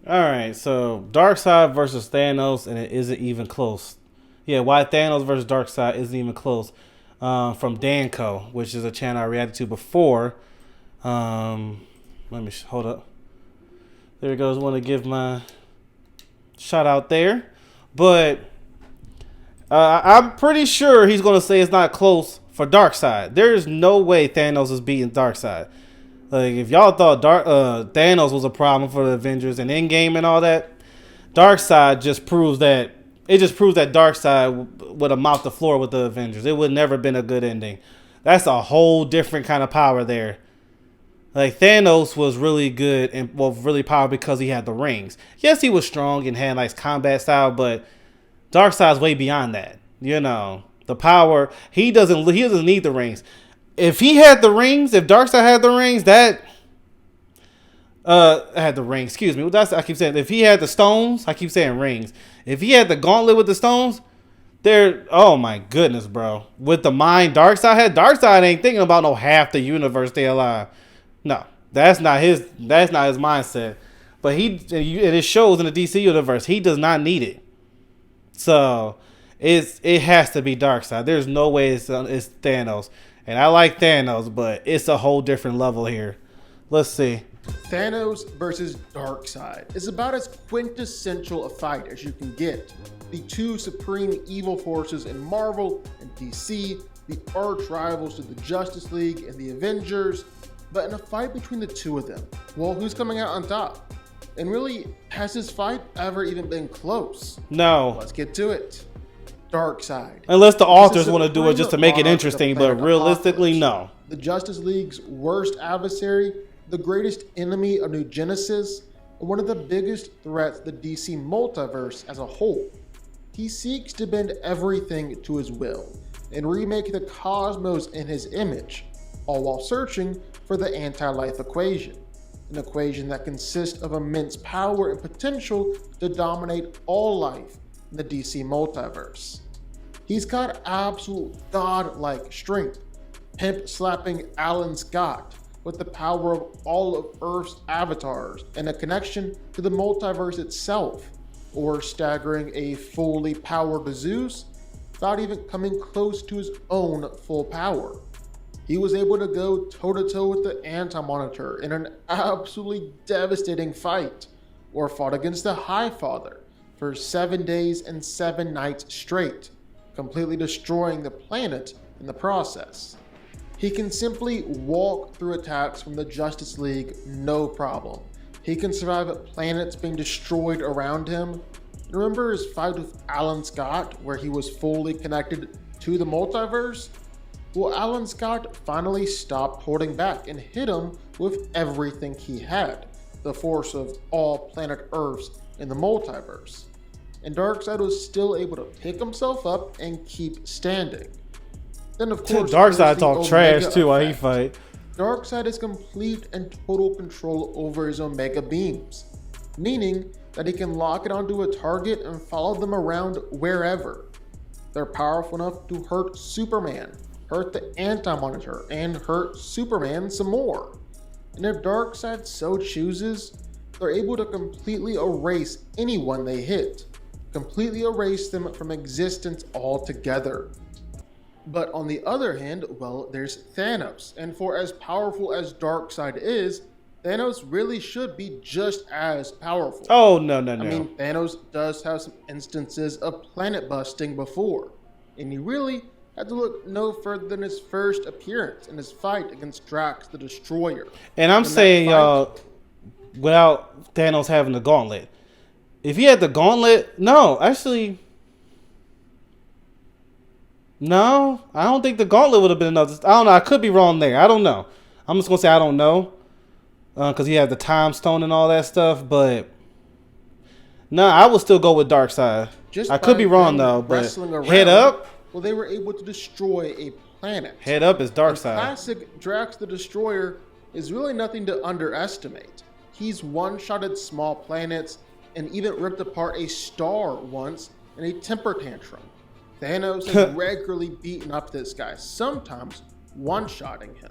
All right, so Darkseid versus Thanos, and it isn't even close. Yeah, why Thanos versus Darkseid isn't even close. From Danco, which is a channel I reacted to before. Let me hold up. There it goes. Want to give my shout out there, but I'm pretty sure he's gonna say it's not close for Darkseid. There's no way Thanos is beating Darkseid. Like if y'all thought Thanos was a problem for the Avengers and Endgame and all that, Darkseid just proves that Darkseid would have mopped the floor with the Avengers. It would never been a good ending. That's a whole different kind of power there. Like Thanos was really good and really powerful because he had the rings. Yes, he was strong and had nice combat style, but Darkseid's way beyond that. You know, the power he doesn't need the rings. If he had the rings, if Darkseid had the rings, that had the rings. Excuse me. That's I keep saying. If he had the stones, I keep saying rings. If he had the gauntlet with the stones, there. Oh my goodness, bro. With the mind Darkseid ain't thinking about no half the universe stay alive. No, that's not his. That's not his mindset. But it shows in the DC universe. He does not need it. So it has to be Darkseid. There's no way it's Thanos. And I like Thanos, but it's a whole different level here. Let's see. Thanos versus Darkseid is about as quintessential a fight as you can get. The two supreme evil forces in Marvel and DC, the arch rivals to the Justice League and the Avengers, but in a fight between the two of them, well, who's coming out on top? And really, has this fight ever even been close? No. Let's get to it. Darkseid. Unless the authors want to do it just to make it interesting, but realistically, no. The Justice League's worst adversary, the greatest enemy of New Genesis, and one of the biggest threats to the DC multiverse as a whole. He seeks to bend everything to his will and remake the cosmos in his image, all while searching for the anti-life equation, an equation that consists of immense power and potential to dominate all life in the DC multiverse. He's got absolute godlike strength, pimp-slapping Alan Scott with the power of all of Earth's avatars and a connection to the multiverse itself, or staggering a fully powered Zeus without even coming close to his own full power. He was able to go toe-to-toe with the Anti-Monitor in an absolutely devastating fight, or fought against the Highfather for 7 days and 7 nights straight, completely destroying the planet in the process. He can simply walk through attacks from the Justice League no problem. He can survive planets being destroyed around him. Remember his fight with Alan Scott where he was fully connected to the multiverse? Well, Alan Scott finally stopped holding back and hit him with everything he had, the force of all planet Earths in the multiverse. And Darkseid was still able to pick himself up and keep standing. Then of course, Darkseid talk trash too while he fight. Darkseid has complete and total control over his Omega beams, meaning that he can lock it onto a target and follow them around wherever. They're powerful enough to hurt Superman, hurt the Anti-Monitor, and hurt Superman some more. And if Darkseid so chooses, they're able to completely erase anyone they hit, completely erase them from existence altogether. But on the other hand, well, there's Thanos, and for as powerful as Darkseid is, Thanos really should be just as powerful. Oh, no. I mean, Thanos does have some instances of planet busting before, and he really had to look no further than his first appearance in his fight against Drax the Destroyer. And I'm saying, without Thanos having the gauntlet, if he had the gauntlet, no, I don't think the gauntlet would have been enough. I don't know. I could be wrong there. I don't know. I'm just going to say I don't know. Because he had the time stone and all that stuff. But, no, I would still go with Darkseid. I could be wrong, though. But head up. Well, they were able to destroy a planet. Head up is Darkseid. Classic Drax the Destroyer is really nothing to underestimate. He's one-shotted small planets and even ripped apart a star once in a temper tantrum. Thanos has regularly beaten up this guy, sometimes one-shotting him.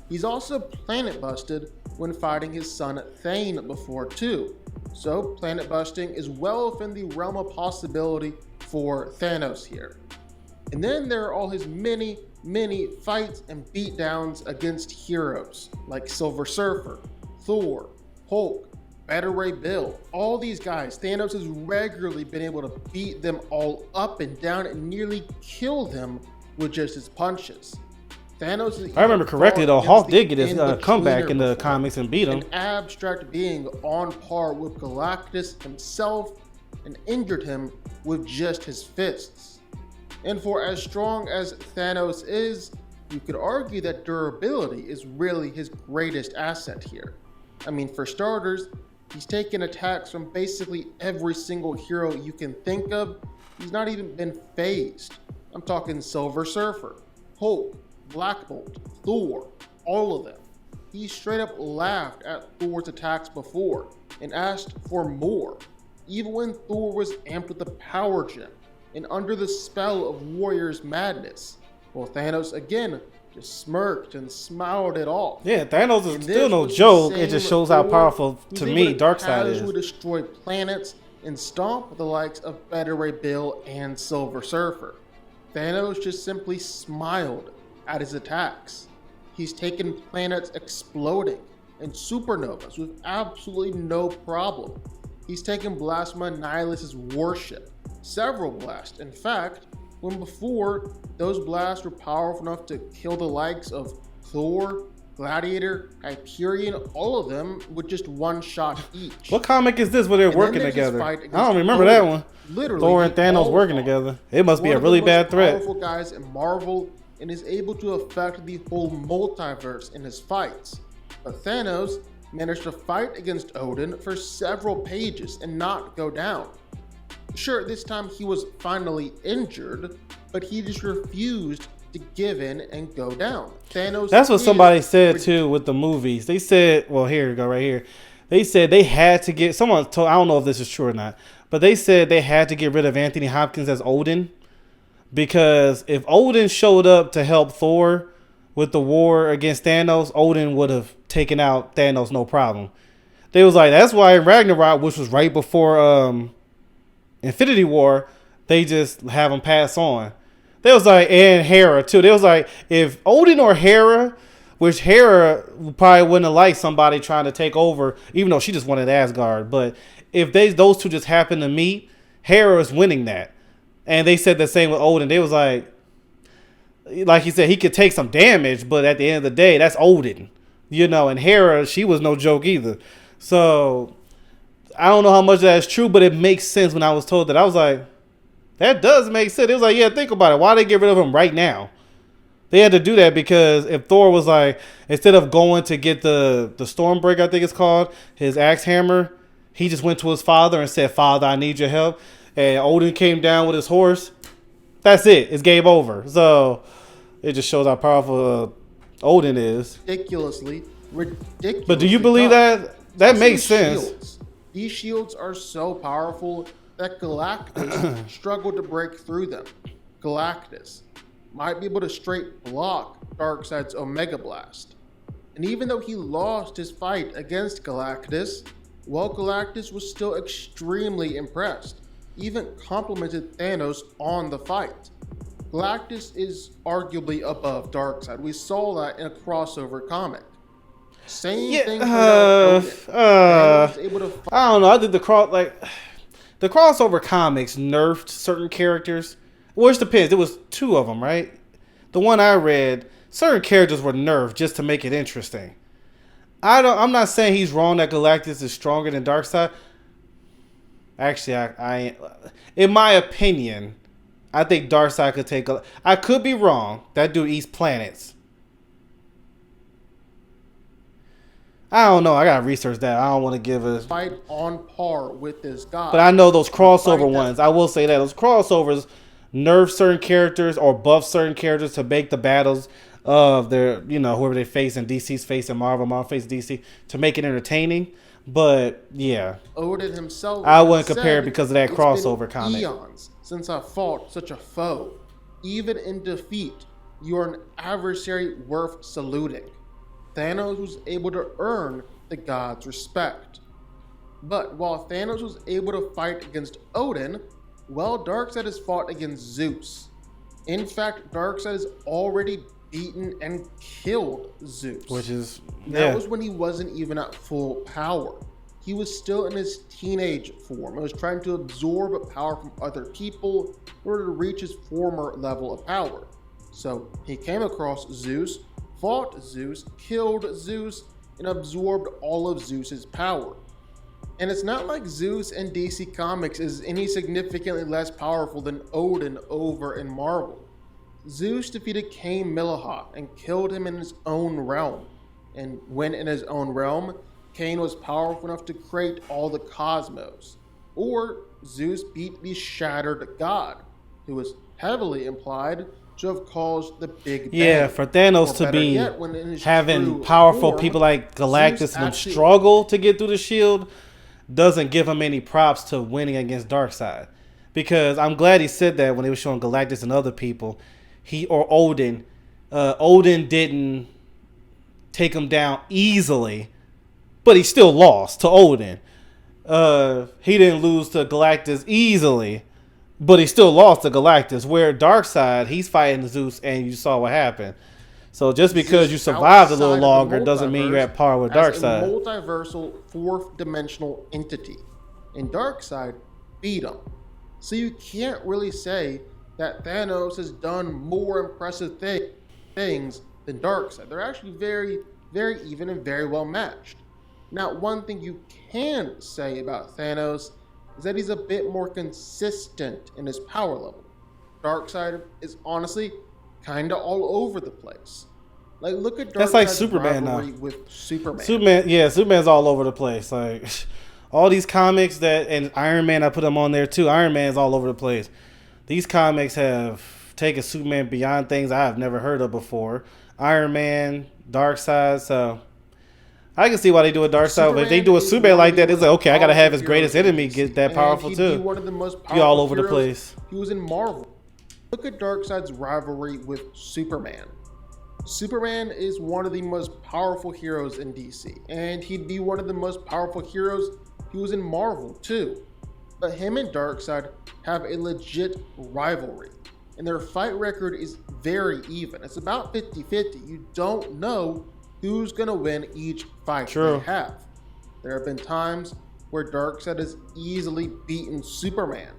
He's also planet busted when fighting his son Thane before too, So planet busting is well within the realm of possibility for Thanos here. And then there are all his many fights and beatdowns against heroes like Silver Surfer, Thor, Hulk, Beta Ray Bill. All these guys, Thanos has regularly been able to beat them all up and down and nearly kill them with just his punches. Thanos is, I remember correctly though, Hulk did get his comeback in the comics and beat him. An abstract being on par with Galactus himself and injured him with just his fists. And for as strong as Thanos is, you could argue that durability is really his greatest asset here. I mean, for starters, he's taken attacks from basically every single hero you can think of. He's not even been phased. I'm talking Silver Surfer, Hulk, Black Bolt, Thor, all of them. He straight up laughed at Thor's attacks before and asked for more, even when Thor was amped with the power gem and under the spell of Warrior's madness. Well, Thanos again just smirked and smiled it off. Yeah, Thanos is still no joke. It just shows how powerful, to me, Darkseid is. Who destroy planets and stomp the likes of Beta Ray Bill and Silver Surfer. Thanos just simply smiled at his attacks. He's taken planets exploding and supernovas with absolutely no problem. He's taken Blasphema Nihilus's warship, several blasts. In fact, when before, those blasts were powerful enough to kill the likes of Thor, Gladiator, Hyperion, all of them with just one shot each. What comic is this where they're working together? I don't remember that one. Literally, Thor and Thanos working together. It must be a really bad threat. Powerful guys in Marvel, and is able to affect the whole multiverse in his fights. But Thanos managed to fight against Odin for several pages and not go down. Sure, this time he was finally injured, but he just refused to give in and go down. Thanos. That's what somebody said too with the movies. They said, well, here we go, right here. They said they had to get, someone told, I don't know if this is true or not, but they said they had to get rid of Anthony Hopkins as Odin, because if Odin showed up to help Thor with the war against Thanos, Odin would have taken out Thanos no problem. They was like, that's why in Ragnarok, which was right before Infinity War, they just have him pass on. They was like, and Hera too. They was like, if Odin or Hera, which Hera probably wouldn't have liked somebody trying to take over, even though she just wanted Asgard. But if those two just happen to meet, Hera is winning that. And they said the same with Odin. They was like he said, he could take some damage, but at the end of the day, that's Odin. You know, and Hera, she was no joke either. So I don't know how much of that is true, but it makes sense when I was told that. I was like, that does make sense. It was like, yeah, think about it. Why they get rid of him right now? They had to do that because if Thor was like, instead of going to get the Stormbreaker, I think it's called, his axe hammer, he just went to his father and said, Father, I need your help. And Odin came down with his horse. That's it. It's game over. So it just shows how powerful Odin is. Ridiculously. But do you believe that? That makes sense. Shields. These shields are so powerful that Galactus struggled to break through them. Galactus might be able to straight block Darkseid's Omega Blast. And even though he lost his fight against Galactus, well, Galactus was still extremely impressed, even complimented Thanos on the fight. Galactus is arguably above Darkseid. We saw that in a crossover comic. Same thing. I don't know. I did the crossover comics nerfed certain characters. Well, it depends. There was 2 of them, right? The one I read, certain characters were nerfed just to make it interesting. I'm not saying he's wrong that Galactus is stronger than Darkseid. Actually, I in my opinion, I think Darkseid could take I could be wrong. That dude eats planets. I don't know. I gotta research that. I don't want to give a fight on par with this guy. But I know those crossover ones. I will say that those crossovers nerf certain characters or buff certain characters to make the battles of their, whoever they face in DC's face and Marvel face DC to make it entertaining. But yeah, Odin himself, I wouldn't compare it because of that crossover comic. Eons since I fought such a foe. Even in defeat, you are an adversary worth saluting. Thanos was able to earn the gods' respect. But while Thanos was able to fight against Odin, well, Darkseid has fought against Zeus. In fact, Darkseid has already beaten and killed Zeus. Which is, That was when he wasn't even at full power. He was still in his teenage form and was trying to absorb power from other people in order to reach his former level of power. So he came across Zeus, fought Zeus, killed Zeus, and absorbed all of Zeus's power. And it's not like Zeus in DC Comics is any significantly less powerful than Odin over in Marvel. Zeus defeated Cain Milahath and killed him in his own realm. And when in his own realm, Cain was powerful enough to create all the cosmos. Or Zeus beat the Shattered God, who was heavily implied to have caused the Big Bang. Yeah, for Thanos to be having powerful people like Galactus and struggle to get through the shield doesn't give him any props to winning against Darkseid. Because I'm glad he said that when he was showing Galactus and other people, Odin didn't take him down easily, but he still lost to Odin. He didn't lose to Galactus easily, but he still lost to Galactus. Where Darkseid, he's fighting Zeus, and you saw what happened. So just because you survived a little longer doesn't mean you're at par with Darkseid. A multiversal, fourth-dimensional entity, and Darkseid beat him. So you can't really say that Thanos has done more impressive things than Darkseid. They're actually very, very even and very well matched. Now, one thing you can say about Thanos is that he's a bit more consistent in his power level. Darkseid is honestly kind of all over the place. Like, look at Darkseid's That's like Superman now. With Superman. Superman's all over the place. Like all these comics and Iron Man, I put him on there too. Iron Man's all over the place. These comics have taken Superman beyond things I've never heard of before. Iron Man, Darkseid, so I can see why they do a Darkseid. But if they do a Superman like that, it's like, okay, I gotta have his greatest enemy get that powerful too. One of the most powerful be all over the place. He was in Marvel. Look at Darkseid's rivalry with Superman. Superman is one of the most powerful heroes in DC, and he'd be one of the most powerful heroes if he was in Marvel too. But him and Darkseid have a legit rivalry, and their fight record is very even. It's about 50-50. You don't know who's going to win each fight they have. There have been times where Darkseid has easily beaten Superman,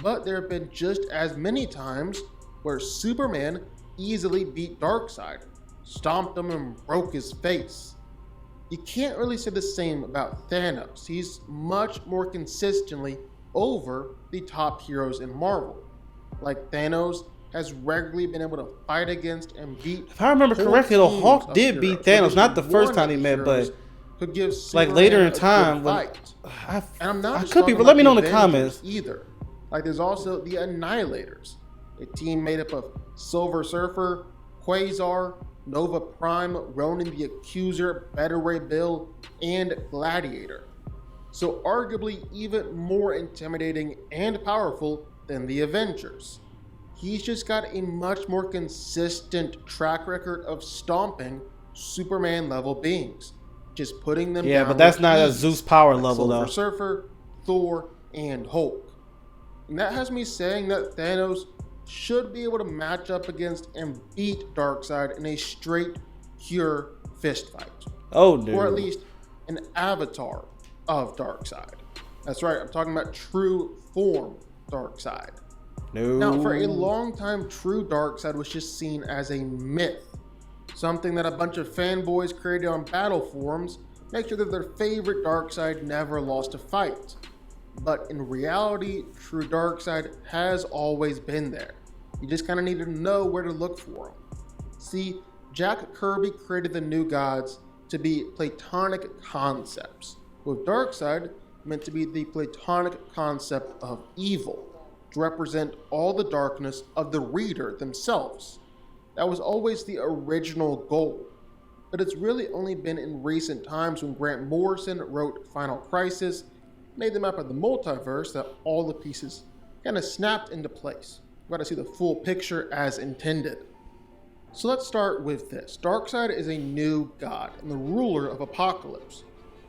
but there have been just as many times where Superman easily beat Darkseid, stomped him and broke his face. You can't really say the same about Thanos. He's much more consistently over the top heroes in Marvel. Like, Thanos has regularly been able to fight against and beat. If I remember correctly, the Hulk did beat Thanos. Not the first time he met, but could give like later in time. When I could be, but let me know in the comments. Either. Like, there's also the Annihilators, a team made up of Silver Surfer, Quasar, Nova Prime, Ronan the Accuser, Better Ray Bill, and Gladiator. So arguably even more intimidating and powerful than the Avengers. He's just got a much more consistent track record of stomping Superman-level beings, just putting them down. Yeah, but that's not a Zeus power level, though. Silver Surfer, Thor, and Hulk. And that has me saying that Thanos should be able to match up against and beat Darkseid in a straight, pure fist fight. Oh, dude. Or at least an avatar of Darkseid. That's right, I'm talking about true form Darkseid. No. Now, for a long time, true Darkseid was just seen as a myth. Something that a bunch of fanboys created on battle forums make sure that their favorite Darkseid never lost a fight. But in reality, true Darkseid has always been there. You just kind of need to know where to look for him. See, Jack Kirby created the New Gods to be Platonic concepts, with Darkseid meant to be the Platonic concept of evil, to represent all the darkness of the reader themselves. That was always the original goal. But it's really only been in recent times when Grant Morrison wrote Final Crisis, made the map of the multiverse, that all the pieces kind of snapped into place. We've got to see the full picture as intended. So let's start with this. Darkseid is a new god and the ruler of Apocalypse.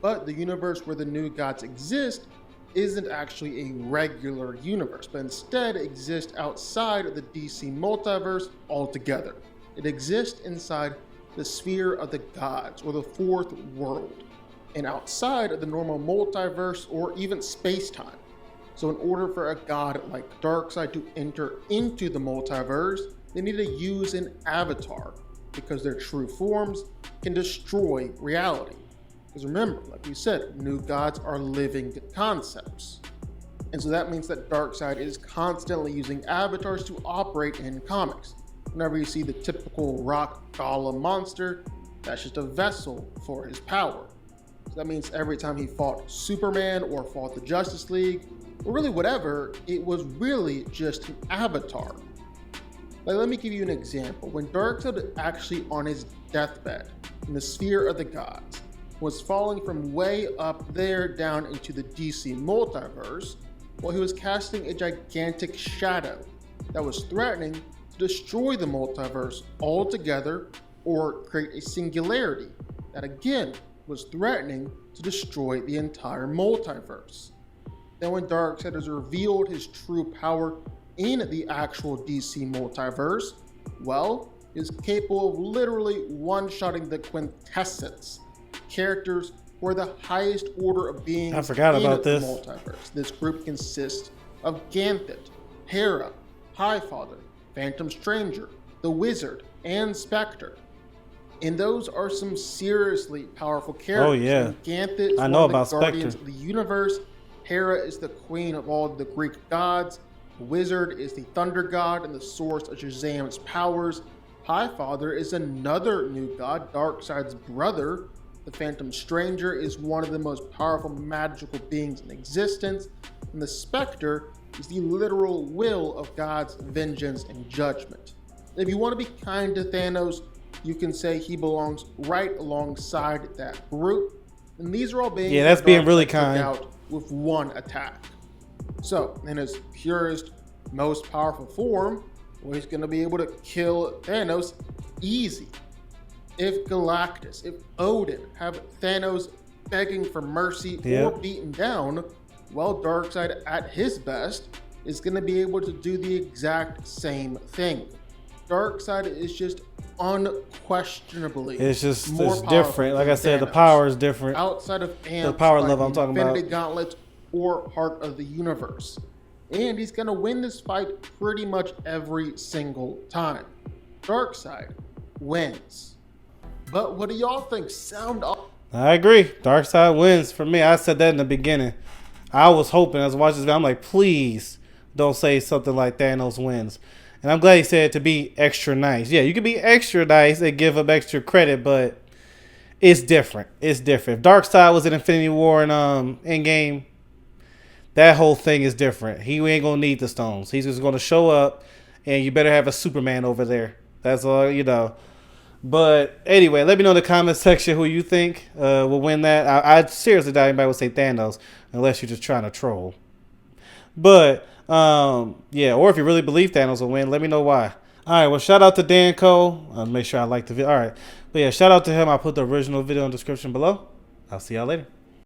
But the universe where the new gods exist isn't actually a regular universe, but instead exists outside of the DC multiverse altogether. It exists inside the sphere of the gods, or the fourth world, and outside of the normal multiverse or even space-time. So in order for a god like Darkseid to enter into the multiverse, they need to use an avatar, because their true forms can destroy reality. Because remember, like we said, new gods are living concepts. And so that means that Darkseid is constantly using avatars to operate in comics. Whenever you see the typical rock golem monster, that's just a vessel for his power. So that means every time he fought Superman or fought the Justice League, or really whatever, it was really just an avatar. Like, let me give you an example. When Darkseid was actually on his deathbed in the sphere of the gods, was falling from way up there down into the DC multiverse, while he was casting a gigantic shadow that was threatening to destroy the multiverse altogether or create a singularity that again was threatening to destroy the entire multiverse. Then when Darkseid has revealed his true power in the actual DC multiverse, well, is capable of literally one-shotting the quintessence, characters who are the highest order of beings I forgot about the this. multiverse. This group consists of Ganthet, Hera, Highfather, Phantom Stranger, the Wizard, and Spectre. And those are some seriously powerful characters. Oh yeah, And Ganthet is I know one about of the guardians Spectre. of the universe. Hera is the queen of all the Greek gods. The Wizard is the thunder god and the source of Shazam's powers. Highfather is another new god, Darkseid's brother. The Phantom Stranger is one of the most powerful magical beings in existence. And the Spectre is the literal will of God's vengeance and judgment. If you want to be kind to Thanos, you can say he belongs right alongside that group. And these are all beings Yeah, that's being really Darkseid took kind. out with one attack. So, in his purest, most powerful form, well, he's going to be able to kill Thanos easy. If Galactus, if Odin have Thanos begging for mercy or beaten down, well, Darkseid at his best is going to be able to do the exact same thing. Darkseid is just unquestionably It's just more it's powerful different. Like than I said, the Thanos. power is different. Outside of amps power like level I'm talking Infinity about. Gauntlet or Heart of the Universe. And he's going to win this fight pretty much every single time. Darkseid wins. But what do y'all think? Sound off? I agree. Darkseid wins for me. I said that in the beginning. I was hoping as I watched this video, I'm like, please don't say something like Thanos wins. And I'm glad he said to be extra nice. Yeah, you can be extra nice and give him extra credit, but it's different. It's different. If Darkseid was in Infinity War and Endgame, that whole thing is different. He ain't gonna need the stones. He's just gonna show up, and you better have a Superman over there. That's all, you know. But anyway, let me know in the comment section who you think will win that. I seriously doubt anybody would say Thanos unless you're just trying to troll. But yeah, or if you really believe Thanos will win, let me know why. All right, well, shout out to Dan Cole. Make sure I like the video. All right, but yeah, shout out to him. I'll put the original video in the description below. I'll see y'all later.